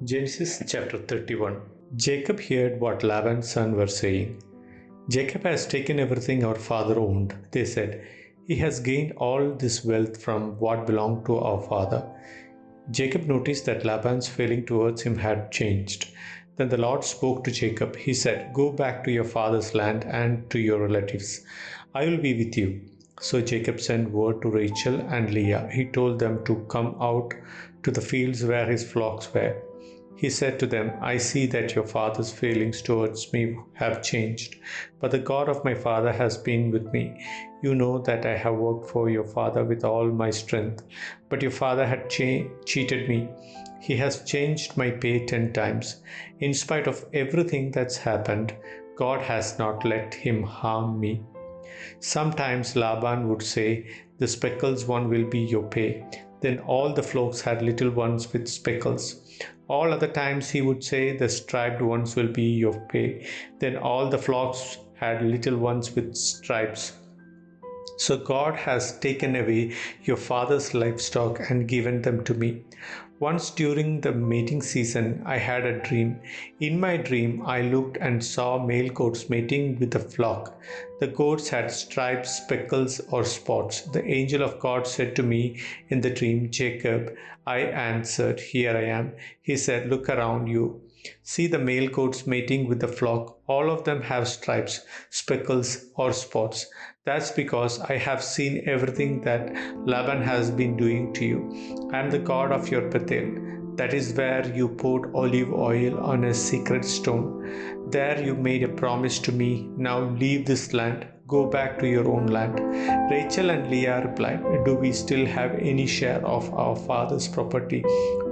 Genesis chapter 31. Jacob heard what Laban's sons were saying. Jacob has taken everything our father owned, they said. He has gained all this wealth from what belonged to our father. Jacob noticed that Laban's feeling towards him had changed. Then the Lord spoke to Jacob. He said, "Go back to your father's land and to your relatives. I will be with you." So Jacob sent word to Rachel and Leah. He told them to come out to the fields where his flocks were. He said to them, "I see that your father's feelings towards me have changed, but the God of my father has been with me. You know that I have worked for your father with all my strength, but your father had cheated me. He has changed my pay 10 times. In spite of everything that's happened, God has not let him harm me." Sometimes Laban would say, "The speckles one will be your pay." Then all the flocks had little ones with speckles. All other times he would say, "The striped ones will be your pay." Then all the flocks had little ones with stripes. So God has taken away your father's livestock and given them to me. Once during the mating season, I had a dream. In my dream, I looked and saw male goats mating with a flock. The goats had stripes, speckles, or spots. The angel of God said to me in the dream, "Jacob." I answered, "Here I am." He said, "Look around you. See the male goats mating with the flock. All of them have stripes, speckles, or spots. That's because I have seen everything that Laban has been doing to you. I am the God of your Bethel. That is where you poured olive oil on a secret stone. There you made a promise to me. Now leave this land. Go back to your own land." Rachel and Leah replied, "Do we still have any share of our father's property?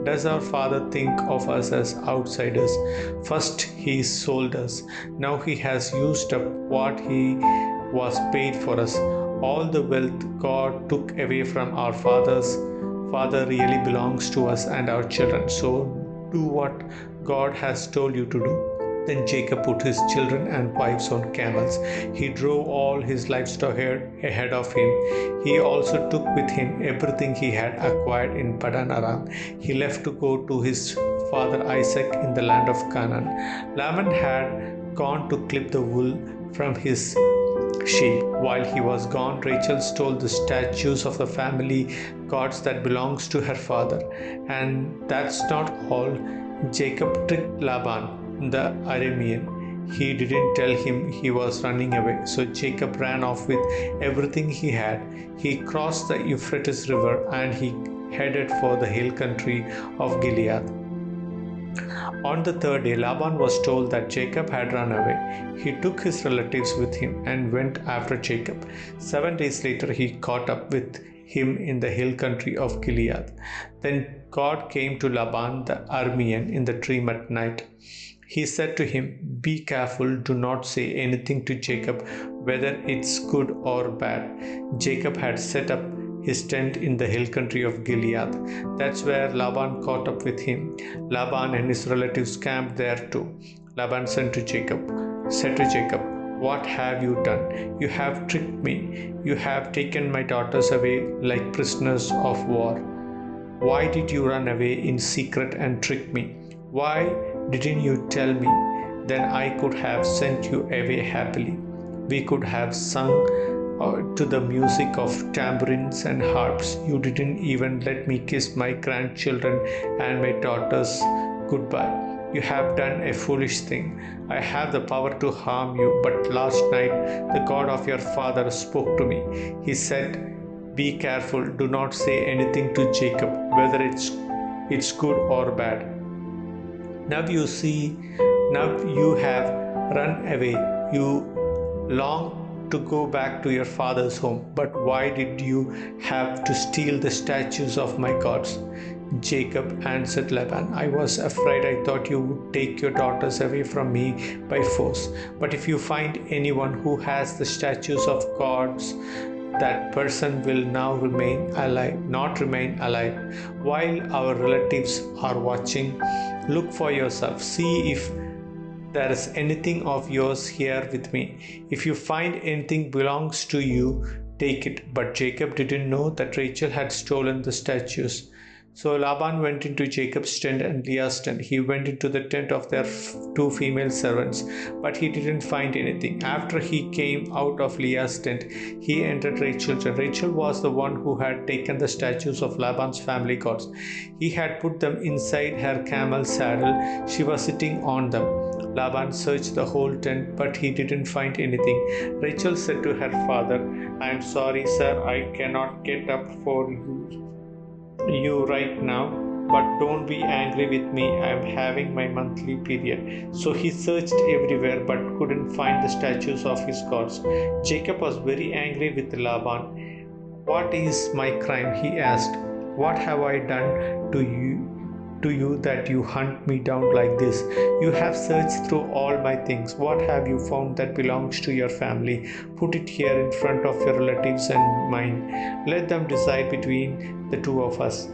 Does our father think of us as outsiders? First he sold us. Now he has used up what he was paid for us. All the wealth God took away from our father really belongs to us and our children. So do what God has told you to do." Then Jacob put his children and wives on camels. He drove all his livestock ahead of him. He also took with him everything he had acquired in Padan Aram. He left to go to his father Isaac in the land of Canaan. Laban had gone to clip the wool from his sheep. While he was gone, Rachel stole the statues of the family gods that belongs to her father. And that's not all. Jacob tricked Laban, the Aramean. He didn't tell him he was running away. So Jacob ran off with everything he had. He crossed the Euphrates River and he headed for the hill country of Gilead. On the third day, Laban was told that Jacob had run away. He took his relatives with him and went after Jacob. 7 days later, he caught up with him in the hill country of Gilead. Then God came to Laban the Aramean in the dream at night. He said to him, "Be careful, do not say anything to Jacob, whether it's good or bad." Jacob had set up his tent in the hill country of Gilead. That's where Laban caught up with him. Laban and his relatives camped there too. Laban said to Jacob, "What have you done? You have tricked me. You have taken my daughters away like prisoners of war. Why did you run away in secret and trick me? Why didn't you tell me? Then I could have sent you away happily. We could have sung to the music of tambourines and harps. You didn't even let me kiss my grandchildren and my daughters goodbye. You have done a foolish thing. I have the power to harm you, but last night the God of your father spoke to me. He said, 'Be careful, do not say anything to Jacob, whether it's good or bad.' Now you see, now you have run away. You long to go back to your father's home. But why did you have to steal the statues of my gods?" Jacob answered Laban, "I was afraid. I thought you would take your daughters away from me by force. But if you find anyone who has the statues of gods, that person will now not remain alive. While our relatives are watching, look for yourself. See if there is anything of yours here with me. If you find anything belongs to you, take it." But Jacob didn't know that Rachel had stolen the statues. So Laban went into Jacob's tent and Leah's tent. He went into the tent of their two female servants, but he didn't find anything. After he came out of Leah's tent, he entered Rachel's tent. Rachel was the one who had taken the statues of Laban's family gods. He had put them inside her camel's saddle. She was sitting on them. Laban searched the whole tent, but he didn't find anything. Rachel said to her father, "I am sorry, sir, I cannot get up for you right now, but don't be angry with me. I am having my monthly period." So he searched everywhere but couldn't find the statues of his gods. Jacob was very angry with Laban. "What is my crime?" he asked. "What have I done to you that you hunt me down like this? You have searched through all my things. What have you found that belongs to your family? Put it here in front of your relatives and mine. Let them decide between the two of us.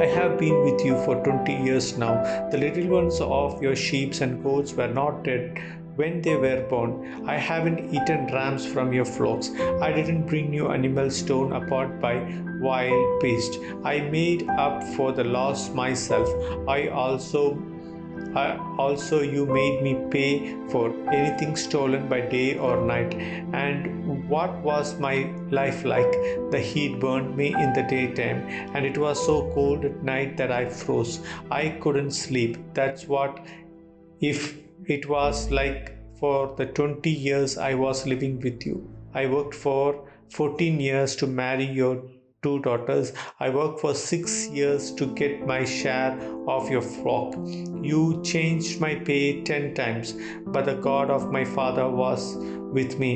I have been with you for 20 years now. The little ones of your sheep and goats were not dead when they were born. I haven't eaten rams from your flocks. I didn't bring you animals torn apart by wild beasts. I made up for the loss myself. Also you made me pay for anything stolen by day or night. And what was my life like? The heat burned me in the daytime, and it was so cold at night that I froze. I couldn't sleep. That's what if it was like for the 20 years I was living with you. I worked for 14 years to marry your two daughters. I worked for 6 years to get my share of your flock. You changed my pay 10 times, but the God of my father was with me.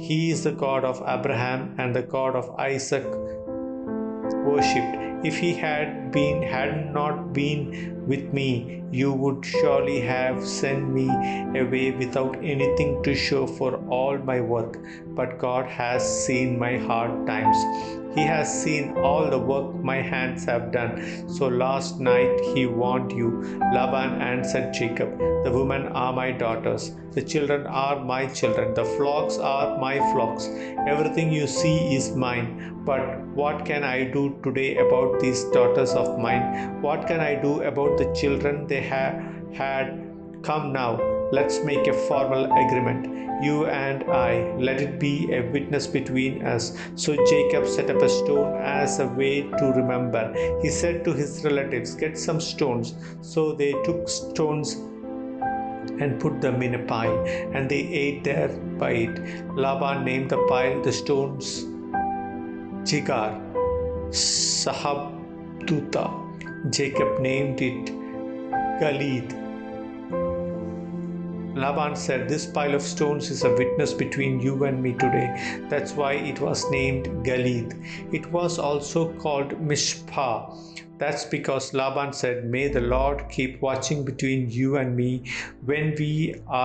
He is the God of Abraham and the God of Isaac worshipped. If he had not been with me, you would surely have sent me away without anything to show for all my work. But God has seen my hard times. He has seen all the work my hands have done. So last night he warned you." Laban answered Jacob, "The women are my daughters. The children are my children. The flocks are my flocks. Everything you see is mine. But what can I do today about these daughters of mine? What can I do about the children they have had? Come now, let's make a formal agreement. You and I, let it be a witness between us." So Jacob set up a stone as a way to remember. He said to his relatives, "Get some stones." So they took stones and put them in a pile, and they ate there by it. Laban named the pile the stones Jegar Sahabtuta. Jacob named it Galeed. Laban said, "This pile of stones is a witness between you and me today." That's why it was named Galeed. It was also called Mishpah. That's because Laban said, "May the Lord keep watching between you and me when we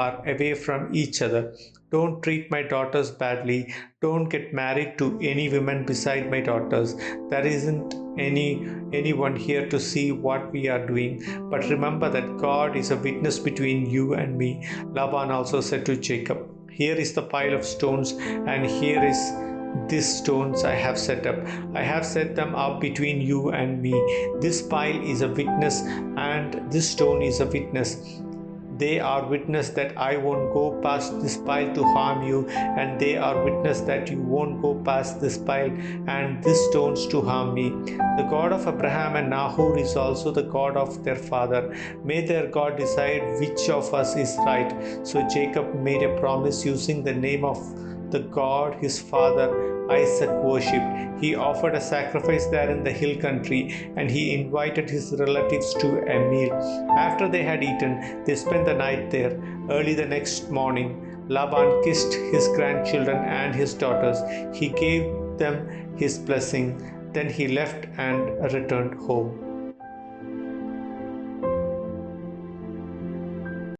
are away from each other. Don't treat my daughters badly. Don't get married to any women beside my daughters. There isn't anyone here to see what we are doing. But remember that God is a witness between you and me." Laban also said to Jacob, "Here is the pile of stones, and here is these stones I have set up. I have set them up between you and me. This pile is a witness, and this stone is a witness. They are witness that I won't go past this pile to harm you, and they are witness that you won't go past this pile and these stones to harm me. The God of Abraham and Nahor is also the God of their father. May their God decide which of us is right." So Jacob made a promise using the name of the God his father Isaac worshipped. He offered a sacrifice there in the hill country, and he invited his relatives to a meal. After they had eaten, they spent the night there. Early the next morning, Laban kissed his grandchildren and his daughters. He gave them his blessing. Then he left and returned home.